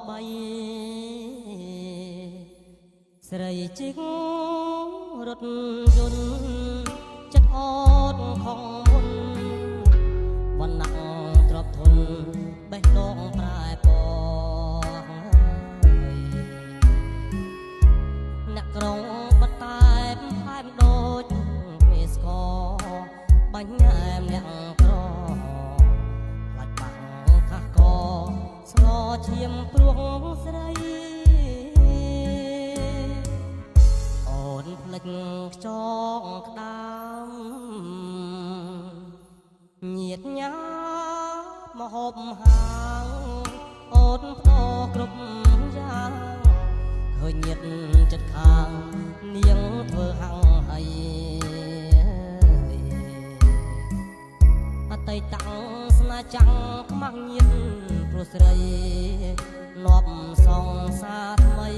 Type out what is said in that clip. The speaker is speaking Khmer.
បីស្រីជីករថយន្តចិត្តអត់ខំមុនវណ្ណៈទ្របធនបេះដូងប្រែពណ៌អ្នកក្រុងបតែបផែនដូចមេស្គរបាញ់អែមអ្នកក្រខ្លាច់បាំងខាស់កស្ងឈាមព្រោះស្រីអូនភ្លេចខ្ចងក្តាមញាតញ៉ាមហូបហាងអូនផ្ដោគ្រប់យ៉ាងឃើញញាតចិត្តខាងនាងធ្វើហាំងហើយអតីតស្នេហ៍ចាំងខ្មាស់ញាតព្រោះស្រីលាប់សងសាថ្មី